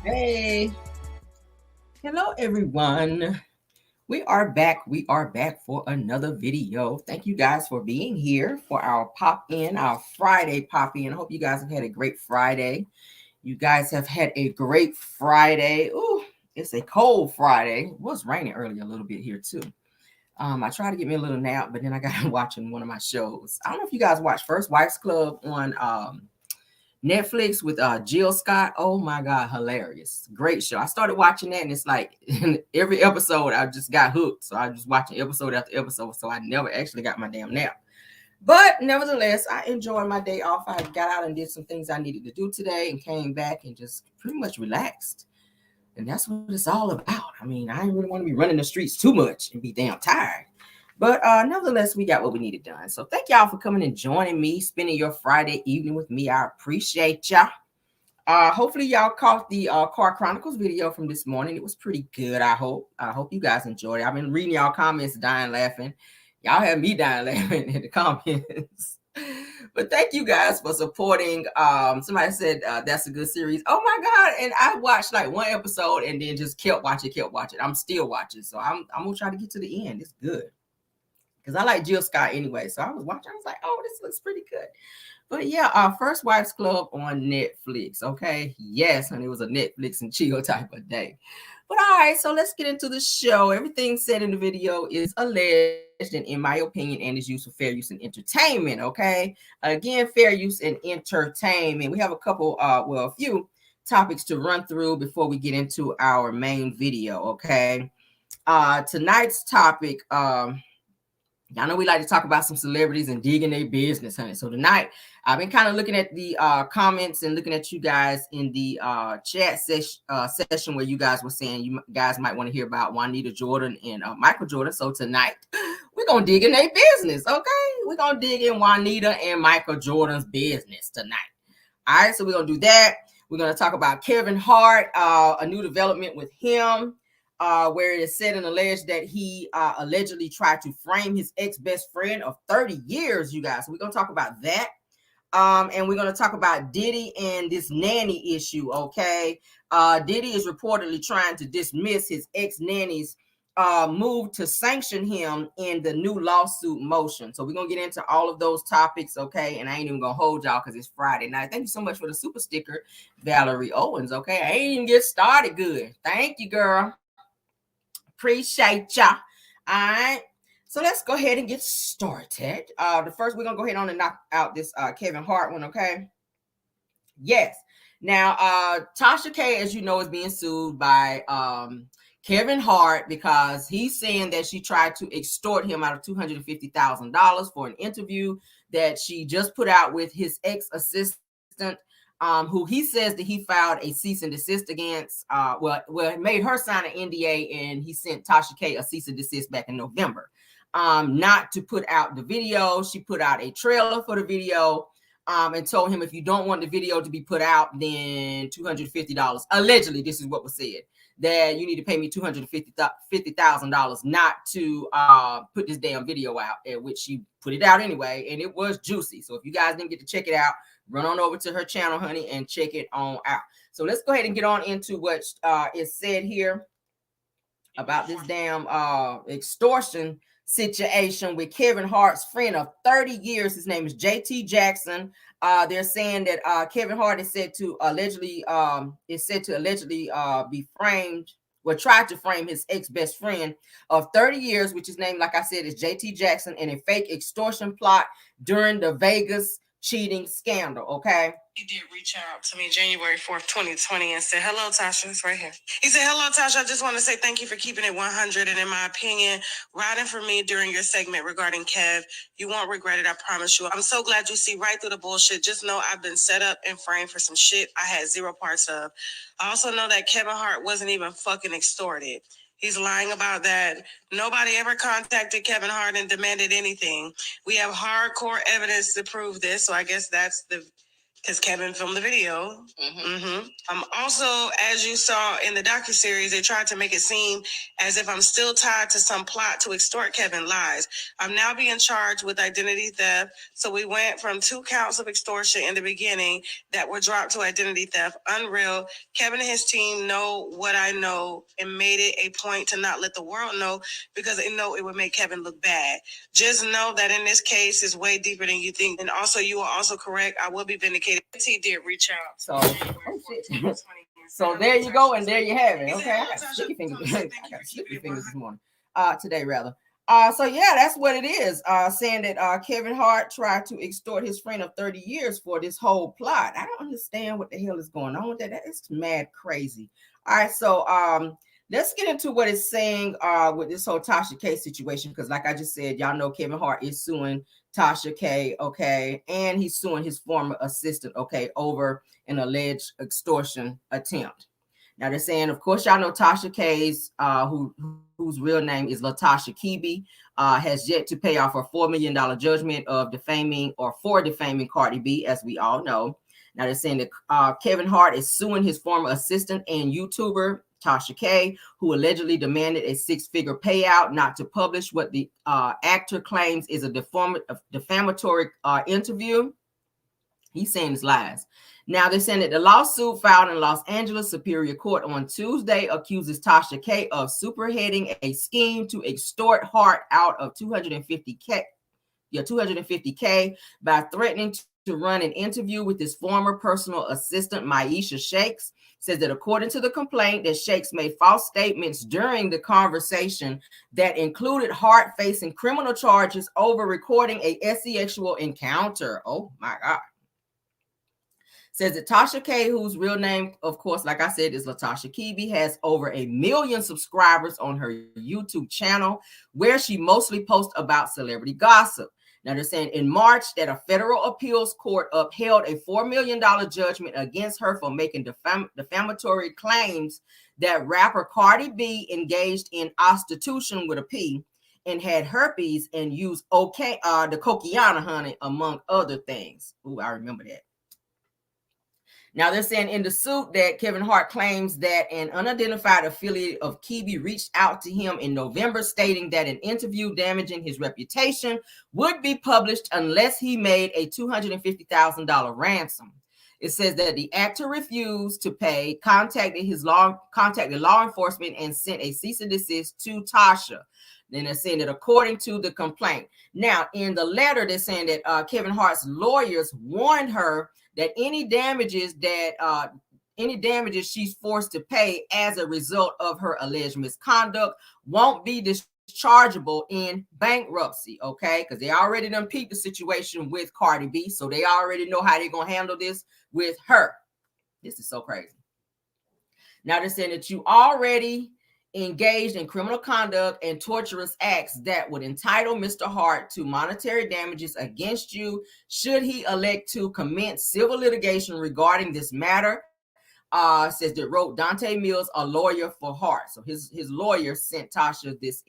Hey, hello everyone. We are back. We are back for another video. Thank you guys for being here for our pop in, our Friday pop in. I hope you guys have had a great Friday. You guys have had a great Friday. Ooh, it's a cold Friday. It was raining earlier a little bit here too. I tried to get me a little nap, but then I got watching one of my shows. I don't know if you guys watch First Wives Club on Netflix with Jill Scott. Oh my God, hilarious. Great show. I started watching that and it's like in every episode I just got hooked. So I was watching episode after episode. So I never actually got my damn nap. But nevertheless, I enjoyed my day off. I got out and did some things I needed to do today and came back and just pretty much relaxed. And that's what it's all about. I mean, I didn't really want to be running the streets too much and be damn tired. But nevertheless, we got what we needed done. So thank y'all for coming and joining me, spending your Friday evening with me. I appreciate y'all. Hopefully y'all caught the Car Chronicles video from this morning. It was pretty good. I hope you guys enjoyed it. I've been reading y'all comments, dying laughing. Y'all have me dying laughing in the comments. But thank you guys for supporting. Somebody said that's a good series. Oh my God. And I watched like one episode and then just kept watching. I'm still watching. So I'm gonna try to get to the end. It's good. Because I like Jill Scott anyway. So I was watching, I was like, oh, this looks pretty good. But yeah, First Wives Club on Netflix. Okay. Yes, and it was a Netflix and chill type of day. But all right, so let's get into the show. Everything said in the video is alleged and in my opinion, and is used for fair use and entertainment. Okay. Again, fair use and entertainment. We have a couple, a few topics to run through before we get into our main video. Okay. Tonight's topic, y'all know we like to talk about some celebrities and digging their business, honey. So tonight, I've been kind of looking at the comments and looking at you guys in the chat session where you guys were saying you guys might want to hear about Juanita Jordan and Michael Jordan. So tonight, we're going to dig in their business, okay? We're going to dig in Juanita and Michael Jordan's business tonight. All right, so we're going to do that. We're going to talk about Kevin Hart, a new development with him. Where it is said and alleged that he allegedly tried to frame his ex-best friend of 30 years, you guys. So we're going to talk about that. And we're going to talk about Diddy and this nanny issue, okay? Diddy is reportedly trying to dismiss his ex-nanny's move to sanction him in the new lawsuit motion. So we're going to get into all of those topics, okay? And I ain't even going to hold y'all because it's Friday night. Thank you so much for the super sticker, Valerie Owens, okay? I ain't even get started good. Thank you, girl. Appreciate ya. All right. So let's go ahead and get started. The first, we're going to go ahead on and knock out this Kevin Hart one, okay? Yes. Now, Tasha K, as you know, is being sued by Kevin Hart because he's saying that she tried to extort him out of $250,000 for an interview that she just put out with his ex-assistant, who he says that he filed a cease and desist against. It made her sign an NDA, and he sent Tasha K a cease and desist back in November. Not to put out the video. She put out a trailer for the video, and told him if you don't want the video to be put out, then $250. Allegedly, this is what was said, that you need to pay me $250,000 not to put this damn video out, at which she put it out anyway, and it was juicy. So if you guys didn't get to check it out, run on over to her channel, honey, and check it on out. So let's go ahead and get on into what is said here about this damn extortion situation with Kevin Hart's friend of 30 years. His name is JT Jackson. They're saying that Kevin Hart is said to allegedly be framed, tried to frame his ex-best friend of 30 years, which is named, like I said, is JT Jackson, in a fake extortion plot during the Vegas cheating scandal. Okay. He did reach out to me January 4th, 2020 and said, hello, Tasha. It's right here. He said, hello, Tasha. I just want to say thank you for keeping it 100. And in my opinion, riding for me during your segment regarding Kev, you won't regret it. I promise you. I'm so glad you see right through the bullshit. Just know I've been set up and framed for some shit I had zero parts of. I also know that Kevin Hart wasn't even fucking extorted. He's lying about that. Nobody ever contacted Kevin Hart and demanded anything. We have hardcore evidence to prove this, so I guess that's the because Kevin filmed the video. Also, as you saw in the docuseries, they tried to make it seem as if I'm still tied to some plot to extort Kevin. Lies. I'm now being charged with identity theft. So we went from 2 counts of extortion in the beginning that were dropped to identity theft. Unreal. Kevin and his team know what I know and made it a point to not let the world know because they know it would make Kevin look bad. Just know that in this case, it's way deeper than you think. And also, you are also correct. I will be vindicated. He did reach out. So, so there you go, and there you have it. Okay, I got sticky fingers. I got sticky fingers this morning. Today rather. So yeah, that's what it is. Saying that Kevin Hart tried to extort his friend of 30 years for this whole plot. I don't understand what the hell is going on with that. That is mad crazy. All right, so let's get into what it's saying with this whole Tasha K situation, because like I just said, y'all know Kevin Hart is suing Tasha K, okay, and he's suing his former assistant, okay, over an alleged extortion attempt. Now they're saying, of course, y'all know Tasha K's, whose real name is Latasha Kebe, has yet to pay off her $4 million judgment of defaming or for defaming Cardi B, as we all know. Now they're saying that Kevin Hart is suing his former assistant and YouTuber Tasha K, who allegedly demanded a 6-figure payout not to publish what the actor claims is a defamatory interview. He's saying it's lies. Now, they're saying that the lawsuit filed in Los Angeles Superior Court on Tuesday accuses Tasha K of superheading a scheme to extort Hart out of $250K by threatening to run an interview with his former personal assistant, Maisha Shakes. Says that according to the complaint, that Shakes made false statements during the conversation that included Hart facing criminal charges over recording a sexual encounter. Oh my God. Says that Tasha K, whose real name, of course, like I said, is Latasha Kebe, has over 1 million subscribers on her YouTube channel, where she mostly posts about celebrity gossip. Now, they're saying in March that a federal appeals court upheld a $4 million judgment against her for making defamatory claims that rapper Cardi B engaged in prostitution with a P and had herpes and used the coquiana honey, among other things. Ooh, I remember that. Now, they're saying in the suit that Kevin Hart claims that an unidentified affiliate of Kebe reached out to him in November, stating that an interview damaging his reputation would be published unless he made a $250,000 ransom. It says that the actor refused to pay, contacted law enforcement, and sent a cease and desist to Tasha. Then they're saying that according to the complaint. Now, in the letter, they're saying that Kevin Hart's lawyers warned her that any damages she's forced to pay as a result of her alleged misconduct won't be dischargeable in bankruptcy, okay? Because they already done peeped the situation with Cardi B, so they already know how they're going to handle this with her. This is so crazy. Now they're saying that you already engaged in criminal conduct and torturous acts that would entitle Mr. Hart to monetary damages against you should he elect to commence civil litigation regarding this matter. Says that wrote Dante Mills, a lawyer for Hart. So his lawyer sent Tasha this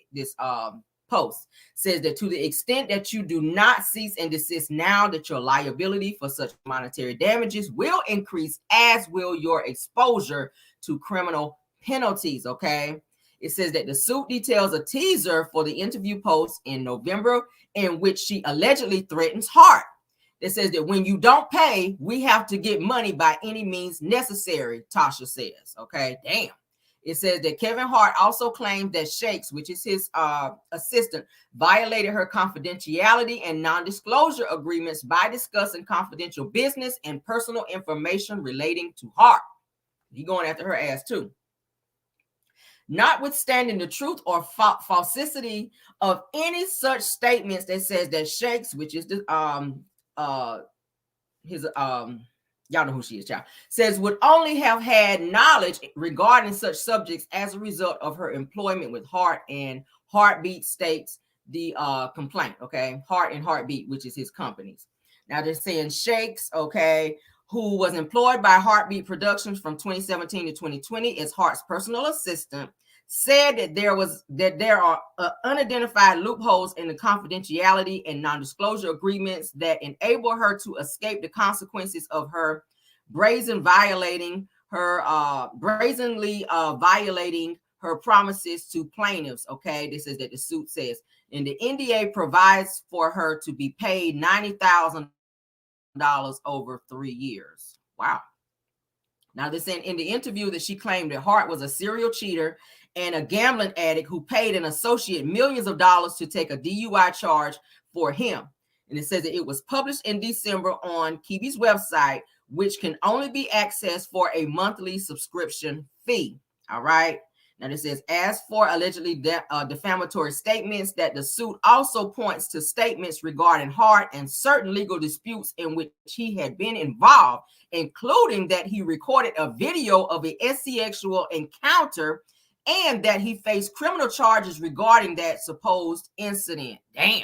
post. Says that to the extent that you do not cease and desist now, that your liability for such monetary damages will increase, as will your exposure to criminal penalties, okay? It says that the suit details a teaser for the interview post in November in which she allegedly threatens Hart. It says that when you don't pay, we have to get money by any means necessary, Tasha says. Okay, damn. It says that Kevin Hart also claimed that Shakes, which is his assistant, violated her confidentiality and non-disclosure agreements by discussing confidential business and personal information relating to Hart. He going after her ass too. Notwithstanding the truth or falsity of any such statements, that says that Shakes, which is the y'all know who she is, y'all, says would only have had knowledge regarding such subjects as a result of her employment with Hart, and Heartbeat states the complaint, okay? Hart and Heartbeat, which is his companies. Now they're saying Shakes, okay, who was employed by Heartbeat Productions from 2017 to 2020 as Hart's personal assistant, said that there are unidentified loopholes in the confidentiality and non-disclosure agreements that enable her to escape the consequences of her brazenly violating her promises to plaintiffs. Okay, this is that the suit says, and the NDA provides for her to be paid $90,000 over 3 years. Wow. Now, this in the interview that she claimed that Hart was a serial cheater and a gambling addict who paid an associate millions of dollars to take a DUI charge for him. And it says that it was published in December on Kibi's website, which can only be accessed for a monthly subscription fee. All right. Now, it says, as for allegedly defamatory statements, that the suit also points to statements regarding Hart and certain legal disputes in which he had been involved, including that he recorded a video of a sexual encounter and that he faced criminal charges regarding that supposed incident. Damn.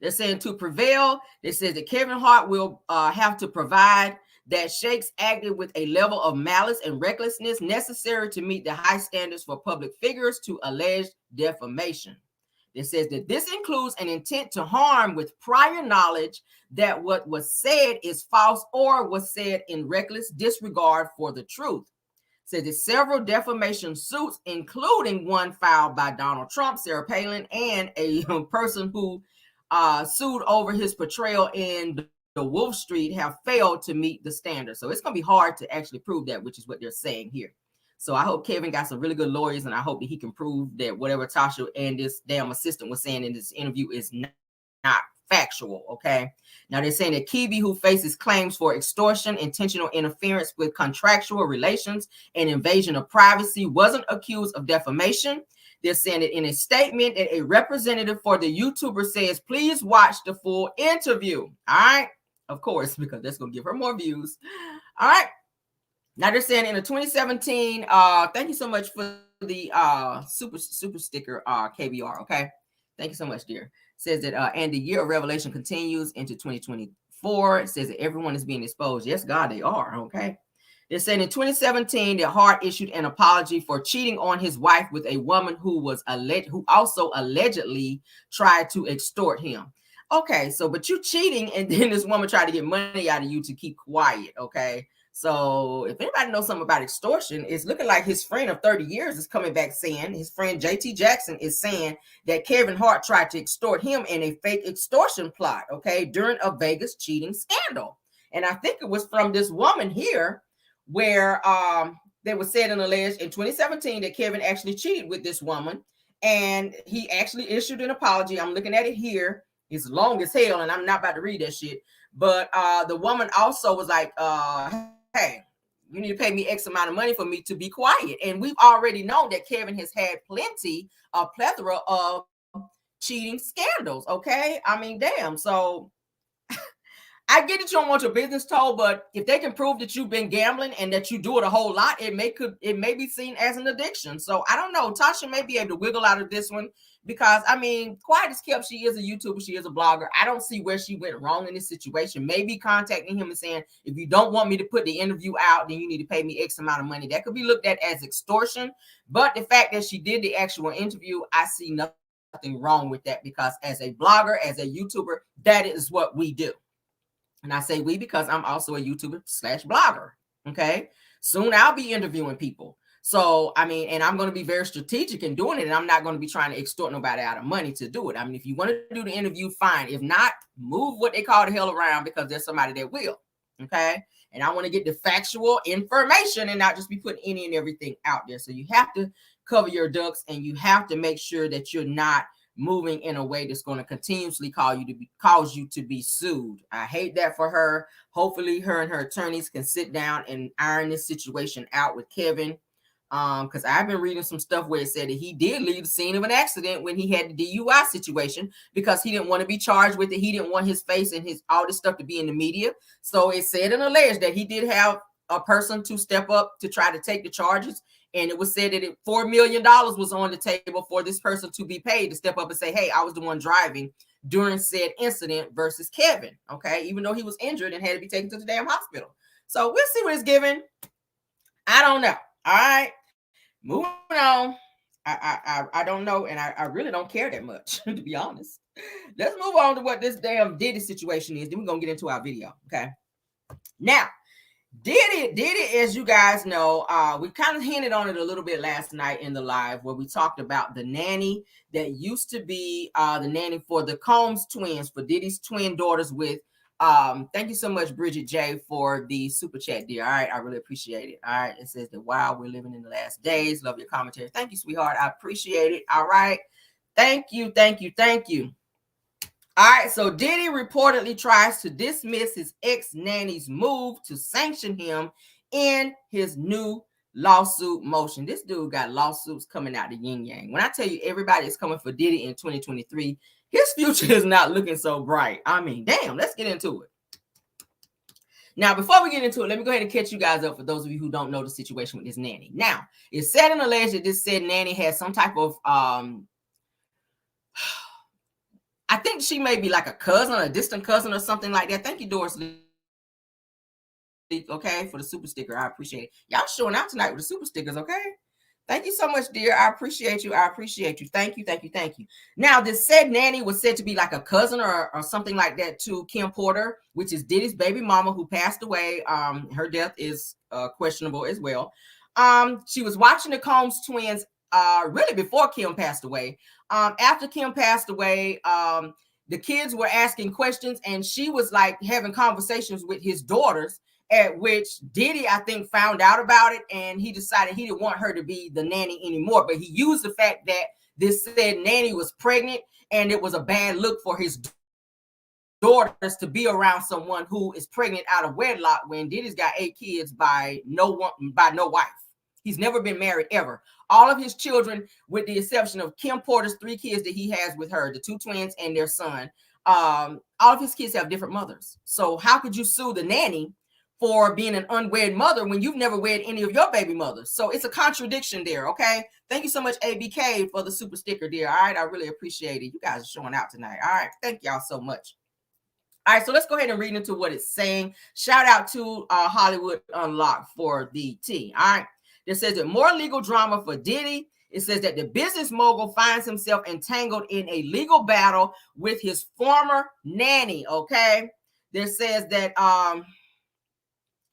They're saying to prevail, they said that Kevin Hart will have to provide that Shakes acted with a level of malice and recklessness necessary to meet the high standards for public figures to alleged defamation. It says that this includes an intent to harm with prior knowledge that what was said is false or was said in reckless disregard for the truth. It says that several defamation suits, including one filed by Donald Trump, Sarah Palin, and a person who sued over his portrayal in the Wolf Street, have failed to meet the standard. So it's going to be hard to actually prove that, which is what they're saying here. So I hope Kevin got some really good lawyers, and I hope that he can prove that whatever Tasha and this damn assistant was saying in this interview is not factual. Okay. Now they're saying that Kibi, who faces claims for extortion, intentional interference with contractual relations, and invasion of privacy, wasn't accused of defamation. They're saying that in a statement that a representative for the YouTuber says, please watch the full interview. All right. Of course, because that's going to give her more views. All right. Now they're saying in the 2017, thank you so much for the super sticker, KBR. Okay. Thank you so much, dear. It says that, and the year of revelation continues into 2024. It says that everyone is being exposed. Yes, God, they are. Okay. They're saying in 2017 that Hart issued an apology for cheating on his wife with a woman who also allegedly tried to extort him. Okay, so but you cheating, and then this woman tried to get money out of you to keep quiet. Okay, so if anybody knows something about extortion, it's looking like his friend of 30 years is coming back saying, his friend JT Jackson is saying that Kevin Hart tried to extort him in a fake extortion plot, okay, during a Vegas cheating scandal. And I think it was from this woman here where they was said and alleged in 2017 that Kevin actually cheated with this woman, and he actually issued an apology. I'm looking at it here. It's long as hell, and I'm not about to read that shit. But the woman also was like, hey, you need to pay me X amount of money for me to be quiet. And we've already known that Kevin has had a plethora of cheating scandals. Okay. I mean, damn. So I get that you don't want your business told, but if they can prove that you've been gambling and that you do it a whole lot, it may be seen as an addiction. So I don't know. Tasha may be able to wiggle out of this one because, I mean, quiet as kept, she is a YouTuber, she is a blogger. I don't see where she went wrong in this situation. Maybe contacting him and saying, if you don't want me to put the interview out, then you need to pay me X amount of money. That could be looked at as extortion. But the fact that she did the actual interview, I see nothing wrong with that, because as a blogger, as a YouTuber, that is what we do. And I say we because I'm also a YouTuber / blogger. Okay. Soon I'll be interviewing people. So, I mean, and I'm going to be very strategic in doing it. And I'm not going to be trying to extort nobody out of money to do it. I mean, if you want to do the interview, fine. If not, move what they call the hell around, because there's somebody that will. Okay. And I want to get the factual information and not just be putting any and everything out there. So you have to cover your ducks, and you have to make sure that you're not moving in a way that's going to continuously cause you to be sued. I hate that for her. Hopefully her and her attorneys can sit down and iron this situation out with Kevin. Because I've been reading some stuff where it said that he did leave the scene of an accident when he had the DUI situation because he didn't want to be charged with it. He didn't want his face and all this stuff to be in the media. So it said and alleged that he did have a person to step up to try to take the charges. And it was said that $4 million was on the table for this person to be paid to step up and say, hey, I was the one driving during said incident versus Kevin. Okay. Even though he was injured and had to be taken to the damn hospital. So we'll see what it's given. I don't know. All right. Moving on. I don't know, and I really don't care that much, to be honest. Let's move on to what this damn Diddy situation is. Then we're gonna get into our video. Okay. Now, Diddy, as you guys know, we kind of hinted on it a little bit last night in the live where we talked about the nanny that used to be the nanny for the Combs twins, for Diddy's twin daughters with thank you so much, Bridget J, for the super chat, dear. All right, I really appreciate it. All right, it says that wow, we're living in the last days. Love your commentary. Thank you, sweetheart. I appreciate it. All right. Thank you, thank you, thank you. All right, so Diddy reportedly tries to dismiss his ex-nanny's move to sanction him in his new lawsuit motion. This dude got lawsuits coming out the yin yang. When I tell you everybody is coming for Diddy in 2023, his future is not looking so bright. I mean, damn, let's get into it. Now, before we get into it, let me go ahead and catch you guys up for those of you who don't know the situation with this nanny. Now, it's said and alleged that this said nanny has some type of I think she may be like a cousin, a distant cousin or something like that. Thank you, Doris. Okay, for the super sticker. I appreciate it. Y'all showing out tonight with the super stickers, okay? Thank you so much, dear. I appreciate you. I appreciate you. Thank you, thank you, thank you. Now, this said nanny was said to be like a cousin or something like that to Kim Porter, which is Diddy's baby mama who passed away. Her death is questionable as well. She was watching the Combs twins really before Kim passed away. After Kim passed away, the kids were asking questions and she was like having conversations with his daughters, at which Diddy, I think, found out about it and he decided he didn't want her to be the nanny anymore. But he used the fact that this said nanny was pregnant and it was a bad look for his daughters to be around someone who is pregnant out of wedlock when Diddy's got 8 kids by no wife. He's never been married ever. All of his children, with the exception of Kim Porter's 3 kids that he has with her, the 2 twins and their son, all of his kids have different mothers. So how could you sue the nanny for being an unwed mother when you've never wed any of your baby mothers? So it's a contradiction there, okay? Thank you so much, ABK, for the super sticker, dear. All right, I really appreciate it. You guys are showing out tonight. All right, thank y'all so much. All right, so let's go ahead and read into what it's saying. Shout out to Hollywood Unlocked for the tea. All right. It says that more legal drama for Diddy. It says that the business mogul finds himself entangled in a legal battle with his former nanny. Okay. There says that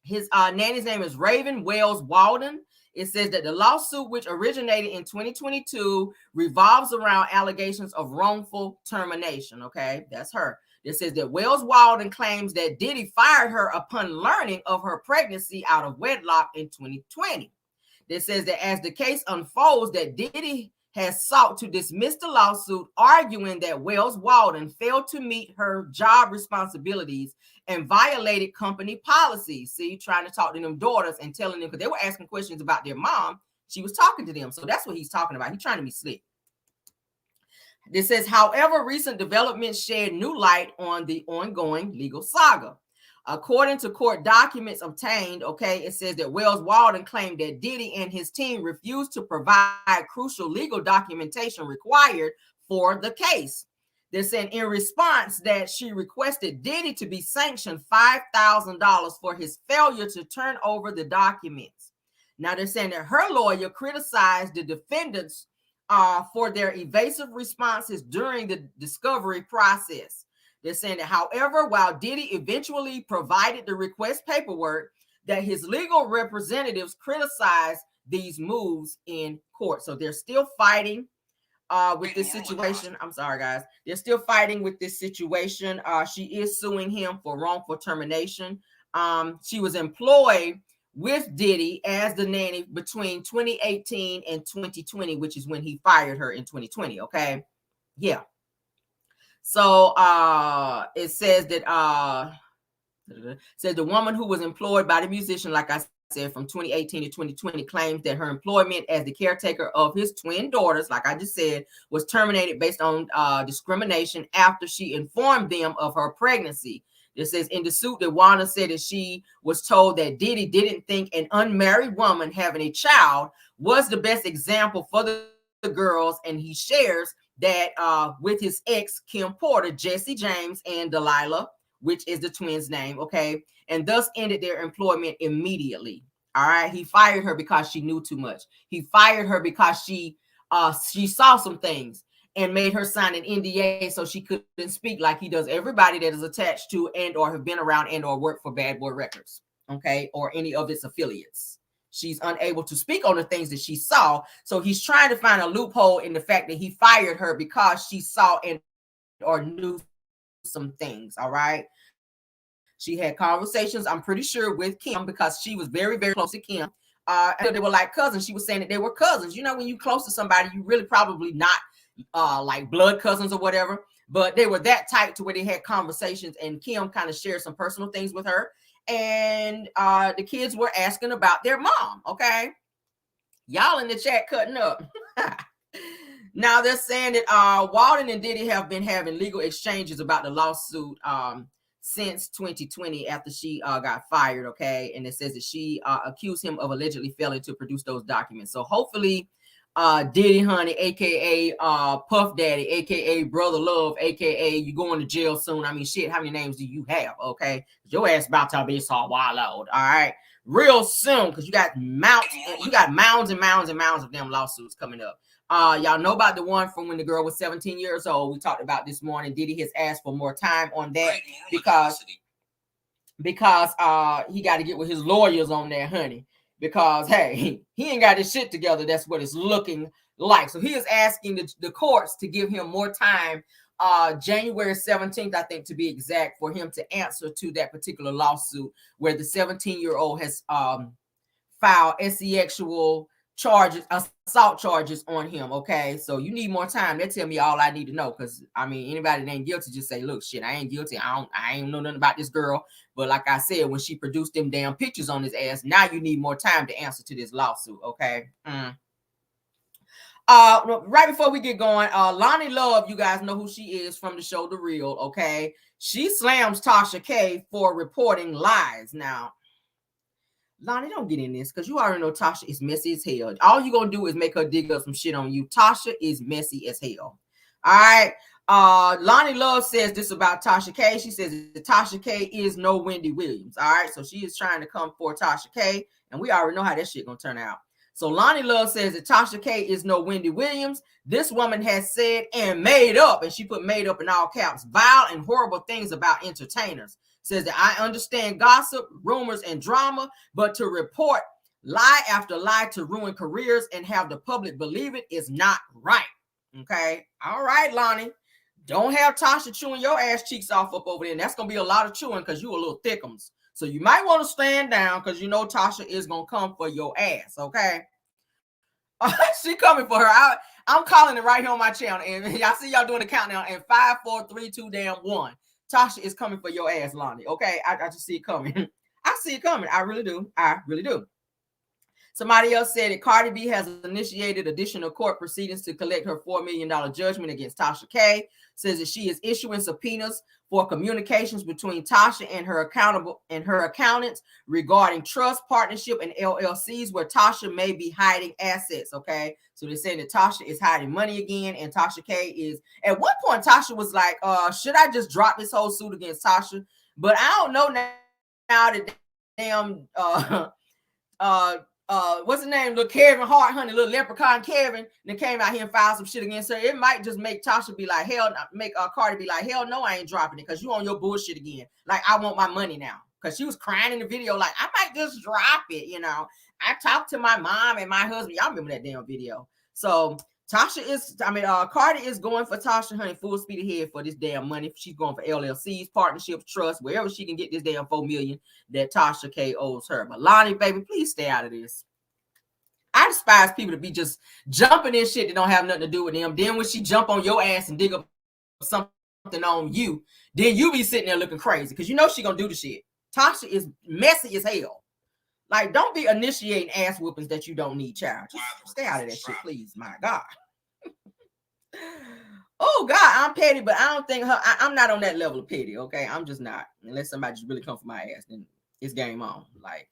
his nanny's name is Raven Wells Walden. It says that the lawsuit, which originated in 2022, revolves around allegations of wrongful termination. Okay, that's her. It says that Wells Walden claims that Diddy fired her upon learning of her pregnancy out of wedlock in 2020. That says that as the case unfolds, that Diddy has sought to dismiss the lawsuit, arguing that Wells Walden failed to meet her job responsibilities and violated company policies. See, trying to talk to them daughters and telling them, because they were asking questions about their mom, she was talking to them. So that's what he's talking about. He's trying to be slick. This says, however, recent developments shed new light on the ongoing legal saga. According to court documents obtained, okay, it says that Wells Walden claimed that Diddy and his team refused to provide crucial legal documentation required for the case. They're saying in response that she requested Diddy to be sanctioned $5,000 for his failure to turn over the documents. Now they're saying that her lawyer criticized the defendants for their evasive responses during the discovery process. They're saying that, however, while Diddy eventually provided the request paperwork, that his legal representatives criticized these moves in court. So they're still fighting with this situation. I'm sorry, guys. They're still fighting with this situation. She is suing him for wrongful termination. She was employed with Diddy as the nanny between 2018 and 2020, which is when he fired her in 2020. Okay. Yeah. So it says that says the woman who was employed by the musician, like I said, from 2018 to 2020, claims that her employment as the caretaker of his twin daughters, like I just said, was terminated based on discrimination after she informed them of her pregnancy. It says in the suit that Wanda said that she was told that Diddy didn't think an unmarried woman having a child was the best example for the girls, and he shares that with his ex, Kim Porter, Jesse James, and Delilah, which is the twins' name, okay, and thus ended their employment immediately. All right. He fired her because she knew too much. He fired her because she saw some things and made her sign an NDA so she couldn't speak, like he does everybody that is attached to and or have been around and or worked for Bad Boy Records, okay, or any of its affiliates. She's unable to speak on the things that she saw. So he's trying to find a loophole in the fact that he fired her because she saw and or knew some things. All right. She had conversations, I'm pretty sure, with Kim because she was very, very close to Kim. They were like cousins. She was saying that they were cousins. You know, when you close to somebody, you really probably not like blood cousins or whatever, but they were that tight to where they had conversations, and Kim kind of shared some personal things with her. And the kids were asking about their mom. Okay. Y'all in the chat cutting up. Now they're saying that Walden and Diddy have been having legal exchanges about the lawsuit since 2020 after she got fired, okay? And it says that she accused him of allegedly failing to produce those documents. So hopefully Diddy Honey, aka Puff Daddy, aka Brother Love, aka you going to jail soon. I mean, shit, how many names do you have, okay? Your ass about to be so wild out, all right? Real soon, because you got mounds and mounds and mounds of them lawsuits coming up. Y'all know about the one from when the girl was 17 years old. We talked about this morning. Diddy has asked for more time on that because he got to get with his lawyers on that, honey. Because hey, he ain't got his shit together. That's what it's looking like. So he is asking the courts to give him more time, January 17th, I think, to be exact, for him to answer to that particular lawsuit where the 17-year-old has filed sexual charges, assault charges on him. Okay, so you need more time. They tell me all I need to know, because I mean, anybody that ain't guilty just say, look, shit, I ain't guilty. I ain't know nothing about this girl. But like I said, when she produced them damn pictures on his ass, now you need more time to answer to this lawsuit. Okay. Right before we get going, Lonnie Love, you guys know who she is from the show The Real. Okay, she slams Tasha K for reporting lies. Now, Lonnie, don't get in this, because you already know Tasha is messy as hell. All you're going to do is make her dig up some shit on you. Tasha is messy as hell. All right. Lonnie Love says this about Tasha K. She says that Tasha K is no Wendy Williams. All right. So she is trying to come for Tasha K. And we already know how that shit going to turn out. So Lonnie Love says that Tasha K is no Wendy Williams. This woman has said and made up, and she put made up in all caps, vile and horrible things about entertainers. Says that I understand gossip, rumors, and drama, but to report lie after lie to ruin careers and have the public believe it is not right. Okay. All right, Lonnie. Don't have Tasha chewing your ass cheeks off up over there. And that's going to be a lot of chewing because you a little thickums. So you might want to stand down because you know Tasha is going to come for your ass. Okay. She coming for her. I'm calling it right here on my channel. And y'all see y'all doing the countdown. And 5, 4, 3, 2, 1. Tasha is coming for your ass, Lonnie. Okay. I just see it coming. I see it coming. I really do. I really do. Somebody else said that Cardi B has initiated additional court proceedings to collect her $4 million judgment against Tasha K. Says that she is issuing subpoenas for communications between Tasha and her accountants regarding trust, partnership, and LLCs where Tasha may be hiding assets. Okay, so they're saying that Tasha is hiding money again, and Tasha K is. At one point, Tasha was like, "Should I just drop this whole suit against Tasha?" But I don't know now that damn what's his name? Little Kevin Hart, honey, little leprechaun Kevin, that came out here and filed some shit against her. It might just make Tasha be like, hell, make Cardi be like, hell no, I ain't dropping it, because you on your bullshit again. Like, I want my money now. Because she was crying in the video, like, I might just drop it, you know. I talked to my mom and my husband. Y'all remember that damn video. So Cardi is going for Tasha, honey, full speed ahead for this damn money. She's going for LLCs, partnerships, trust, wherever she can get this damn $4 million that Tasha K owes her. But Lonnie, baby, please stay out of this. I despise people to be just jumping in shit that don't have nothing to do with them. Then when she jump on your ass and dig up something on you, then you be sitting there looking crazy, because you know she gonna do the shit. Tasha is messy as hell. Like, don't be initiating ass whoopings that you don't need, child. Just stay out of that shit, please. My God. Oh God, I'm petty, but I don't think I'm not on that level of petty. Okay, I'm just not. Unless somebody just really come for my ass, then it's game on. Like,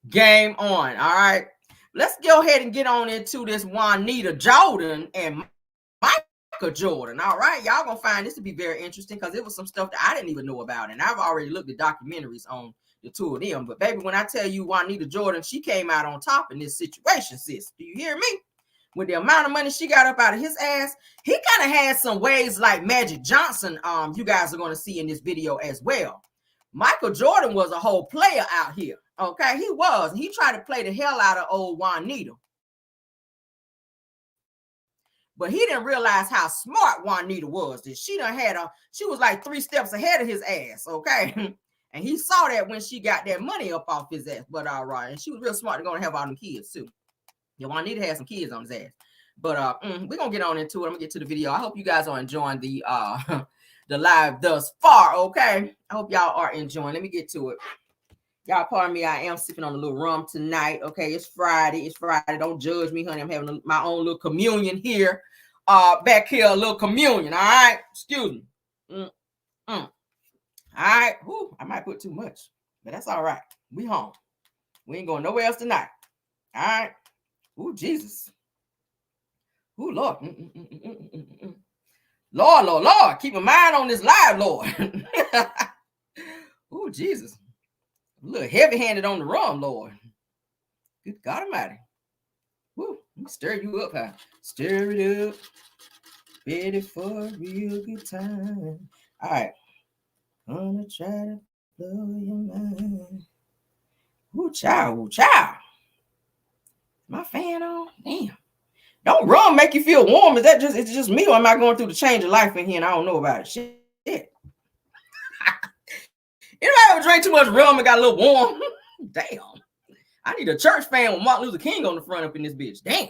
game on. All right, let's go ahead and get on into this Juanita Jordan and Michael Michael Jordan. All right, y'all gonna find this to be very interesting because it was some stuff that I didn't even know about, and I've already looked at documentaries on the two of them. But baby, when I tell you Juanita Jordan, she came out on top in this situation, sis. Do you hear me? With the amount of money she got up out of his ass, he kind of had some ways like Magic Johnson. You guys are going to see in this video as well. Michael Jordan was a whole player out here. Okay, he was. He tried to play the hell out of old Juanita. But he didn't realize how smart Juanita was. That she was like 3 steps ahead of his ass, okay? And he saw that when she got that money up off his ass. But all right, and she was real smart to go and have all them kids too. Yeah, Juanita had some kids on his ass. But we're gonna get on into it. I'm gonna get to the video. I hope you guys are enjoying the the live thus far. Okay, I hope y'all are enjoying. Let me get to it. Y'all, pardon me. I am sipping on a little rum tonight. Okay, it's Friday. It's Friday. Don't judge me, honey. I'm having my own little communion here. Back here, a little communion. All right, excuse me. All right. Whew, I might put too much, but that's all right. We home. We ain't going nowhere else tonight. All right. Ooh, Jesus. Ooh, Lord. Lord. Keep my mind on this live, Lord. Ooh, Jesus. A little heavy-handed on the rum, Lord. Good God Almighty. Woo. Let me stir you up, huh? Stir it up. Ready for a real good time. All right. Gonna try to blow your mind. Ooh, child. Ooh, child. My fan on? Damn. Don't rum make you feel warm? Is that it's just me, or am I going through the change of life in here and I don't know about it? Shit. Anybody ever drank too much rum and got a little warm? Damn. I need a church fan with Martin Luther King on the front up in this bitch. Damn.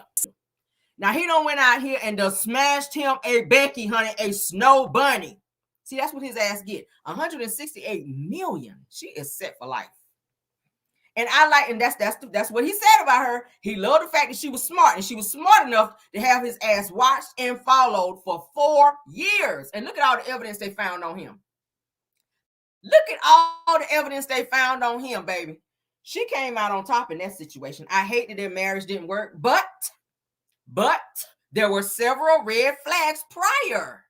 Now he done went out here and done smashed him a Becky, honey, a snow bunny. See, that's what his ass get. 168 million. She is set for life. And I like, and that's what he said about her. He loved the fact that she was smart, and she was smart enough to have his ass watched and followed for 4 years. And look at all the evidence they found on him. Look at all the evidence they found on him, baby. She came out on top in that situation. I hate that their marriage didn't work, but there were several red flags prior.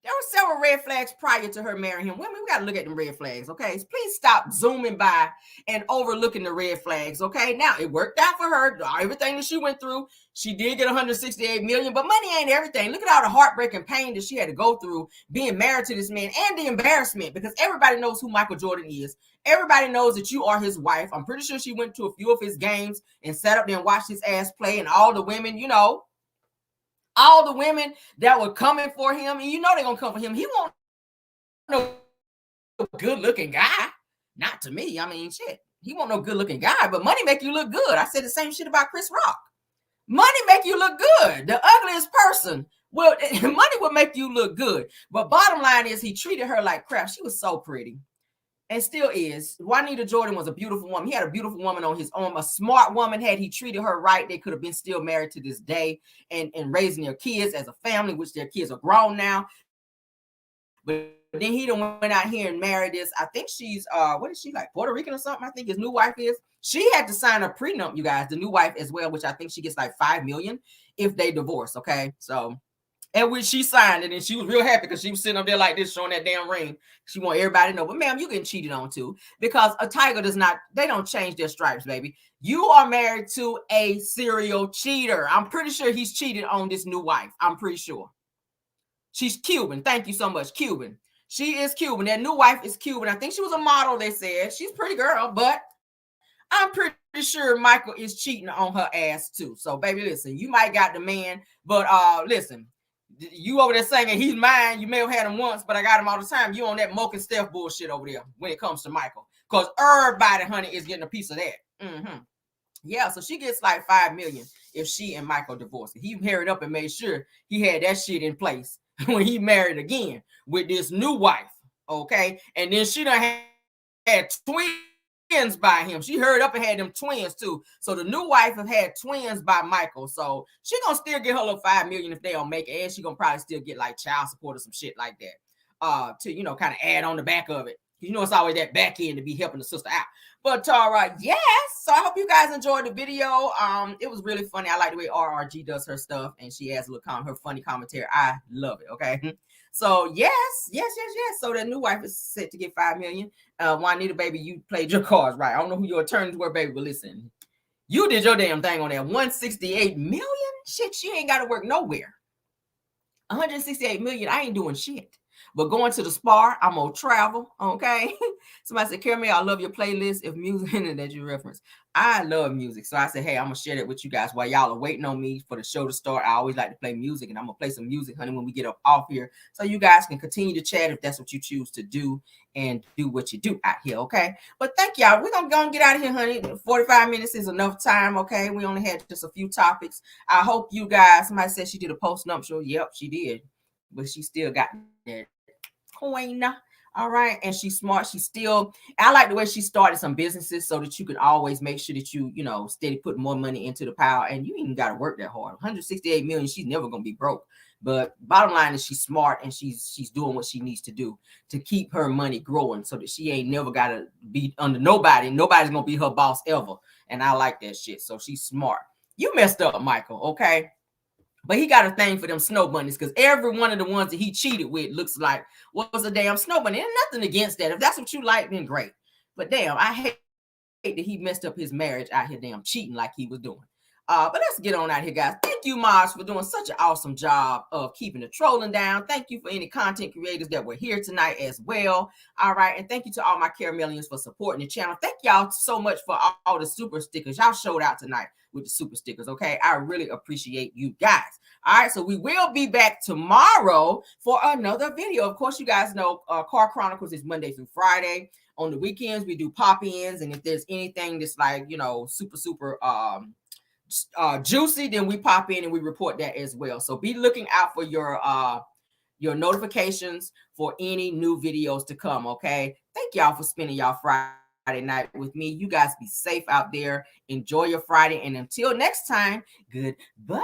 There were several red flags prior to her marrying him. Women, we got to look at them red flags, okay? Please stop zooming by and overlooking the red flags, okay? Now, it worked out for her. Everything that she went through, she did get 168 million, but money ain't everything. Look at all the heartbreaking pain that she had to go through being married to this man, and the embarrassment, because everybody knows who Michael Jordan is. Everybody knows that you are his wife. I'm pretty sure she went to a few of his games and sat up there and watched his ass play, and all the women, all the women that were coming for him, and they're going to come for him. He won't no good-looking guy. Not to me. I mean, shit. He won't no good-looking guy, but money make you look good. I said the same shit about Chris Rock. Money make you look good. The ugliest person, money will make you look good. But bottom line is, he treated her like crap. She was so pretty. And still is. Juanita Jordan was a beautiful woman. He had a beautiful woman on his own, a smart woman. Had he treated her right, they could have been still married to this day and raising their kids as a family, which their kids are grown now. But then he done went out here and married this. I think she's, what is she, like Puerto Rican or something? I think his new wife is. She had to sign a prenup, you guys, the new wife as well, which I think she gets like $5 million if they divorce, okay? So, and when she signed it, and she was real happy because she was sitting up there like this, showing that damn ring. She want everybody to know, but ma'am, you getting cheated on too, because a tiger they don't change their stripes, baby. You are married to a serial cheater. I'm pretty sure he's cheated on this new wife. I'm pretty sure. She's Cuban. Thank you so much, Cuban. She is Cuban. That new wife is Cuban. I think she was a model, they said. She's a pretty girl, but I'm pretty sure Michael is cheating on her ass too. So, baby, listen, you might got the man, but listen, you over there saying he's mine. You may have had him once, but I got him all the time. You on that Moke and Steph bullshit over there when it comes to Michael, because everybody, honey, is getting a piece of that. Yeah, so she gets like $5 million if she and Michael divorced. He hurried up and made sure he had that shit in place when he married again with this new wife, okay? And then she done had twins by him. She hurried up and had them twins too. So the new wife have had twins by Michael. So she gonna still get her little $5 million if they don't make it, and she gonna probably still get like child support or some shit like that. To kind of add on the back of it. You know, it's always that back end to be helping the sister out. But yes. So I hope you guys enjoyed the video. It was really funny. I like the way RRG does her stuff, and she has a little her funny commentary. I love it. Okay. So yes. So the new wife is set to get $5 million. Juanita, baby, you played your cards right. I don't know who your attorneys were, baby, but listen, you did your damn thing on that. 168 million. Shit, she ain't got to work nowhere. 168 million. I ain't doing shit. But going to the spa, I'm gonna travel. Okay. Somebody said, Carrie, I love your playlist. If music that you reference, I love music. So I said, hey, I'm gonna share that with you guys while y'all are waiting on me for the show to start. I always like to play music, and I'm gonna play some music, honey, when we get up off here. So you guys can continue to chat if that's what you choose to do and do what you do out here. Okay. But thank y'all. We're gonna go and get out of here, honey. 45 minutes is enough time. Okay. We only had just a few topics. I hope you guys, somebody said she did a post nuptial. Yep, she did. But she still got that coin. All right. And she's smart. She's still, I like the way she started some businesses so that you can always make sure that you know, steady put more money into the pile. And you ain't got to work that hard. 168 million, she's never going to be broke. But bottom line is she's smart, and she's doing what she needs to do to keep her money growing so that she ain't never got to be under nobody. Nobody's going to be her boss ever. And I like that shit. So she's smart. You messed up, Michael. Okay. But he got a thing for them snow bunnies, because every one of the ones that he cheated with looks like was a damn snow bunny. And nothing against that. If that's what you like, then great. But damn, I hate that he messed up his marriage out here damn cheating like he was doing. But let's get on out here, guys. Thank you, Mars, for doing such an awesome job of keeping the trolling down. Thank you for any content creators that were here tonight as well. All right. And thank you to all my Caramelians for supporting the channel. Thank y'all so much for all the super stickers. Y'all showed out tonight with the super stickers. Okay. I really appreciate you guys. All right. So we will be back tomorrow for another video. Of course, you guys know Car Chronicles is Monday through Friday. On the weekends, we do pop-ins. And if there's anything that's like, you know, super juicy, then we pop in and we report that as well. So be looking out for your notifications for any new videos to come. Okay. Thank y'all for spending y'all Friday night with me. You guys be safe out there. Enjoy your Friday. And until next time, goodbye.